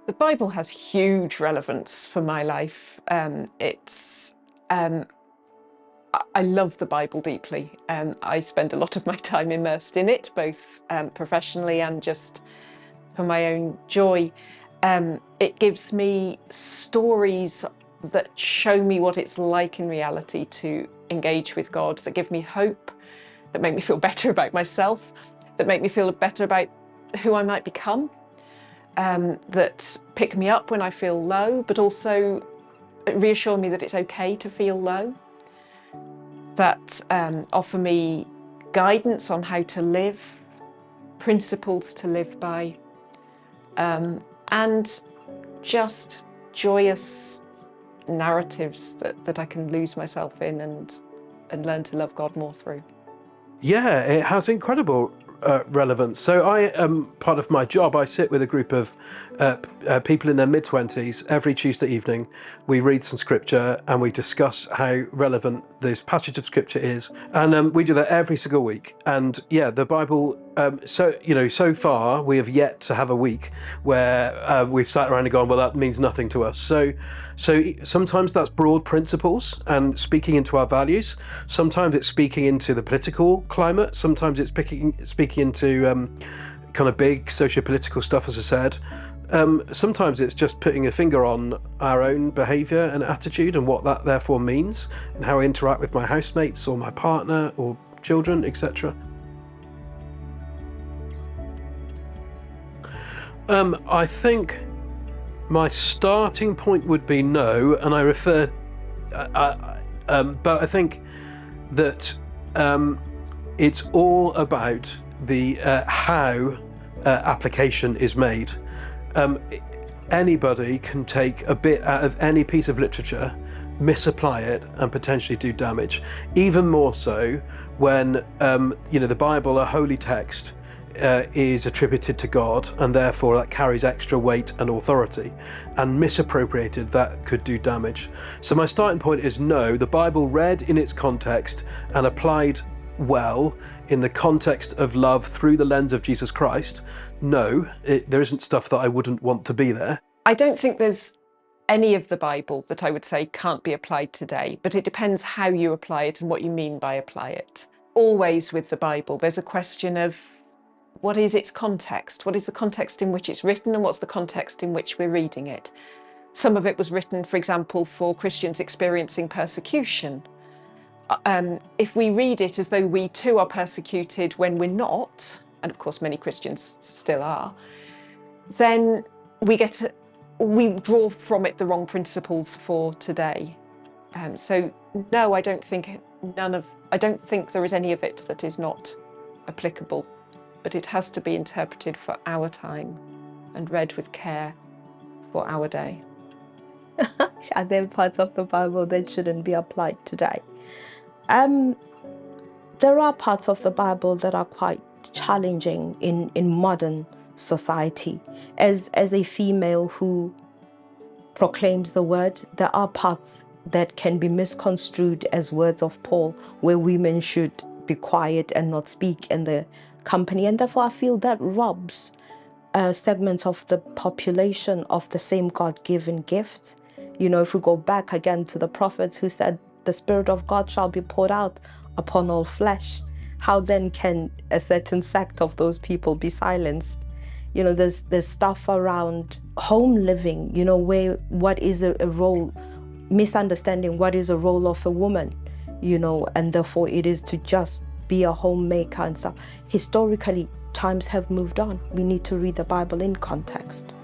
The Bible has huge relevance for my life. I love the Bible deeply. I spend a lot of my time immersed in it, both professionally and just for my own joy. It gives me stories that show me what it's like in reality to engage with God, that give me hope, that make me feel better about myself, that make me feel better about who I might become, that pick me up when I feel low, but also reassure me that it's okay to feel low, that offer me guidance on how to live, principles to live by, and just joyous narratives that I can lose myself in and learn to love God more through. Yeah, it has incredible relevance. So part of my job, I sit with a group of people in their mid-20s. Every Tuesday evening, we read some scripture and we discuss how relevant this passage of scripture is. And we do that every single week. And yeah, the Bible, so far we have yet to have a week where we've sat around and gone, well, that means nothing to us. So sometimes that's broad principles and speaking into our values. Sometimes it's speaking into the political climate. Sometimes it's speaking into kind of big socio-political stuff, as I said. Sometimes it's just putting a finger on our own behaviour and attitude and what that therefore means and how I interact with my housemates or my partner or children, etc. I think my starting point would be no, and I refer, but I think that it's all about the how application is made. Anybody can take a bit out of any piece of literature, misapply it, and potentially do damage. Even more so when the Bible, a holy text, is attributed to God, and therefore that carries extra weight and authority, and misappropriated, that could do damage. So my starting point is no, the Bible read in its context and applied well in the context of love through the lens of Jesus Christ. No, there isn't stuff that I wouldn't want to be there. I don't think there's any of the Bible that I would say can't be applied today, but it depends how you apply it and what you mean by apply it. Always with the Bible, there's a question of what is its context? What is the context in which it's written, and what's the context in which we're reading it? Some of it was written, for example, for Christians experiencing persecution. If we read it as though we too are persecuted when we're not, and of course many Christians still are, then we draw from it the wrong principles for today. So no, I don't think there is any of it that is not applicable, but it has to be interpreted for our time and read with care for our day. Are there parts of the Bible that shouldn't be applied today? There are parts of the Bible that are quite challenging in modern society. As a female who proclaims the word, there are parts that can be misconstrued as words of Paul, where women should be quiet and not speak in the company, and therefore I feel that robs segments of the population of the same God-given gift. If we go back again to the prophets who said, the Spirit of God shall be poured out upon all flesh. How then can a certain sect of those people be silenced? There's stuff around home living, where what is a role, misunderstanding what is a role of a woman, and therefore it is to just be a homemaker and stuff. Historically, times have moved on. We need to read the Bible in context.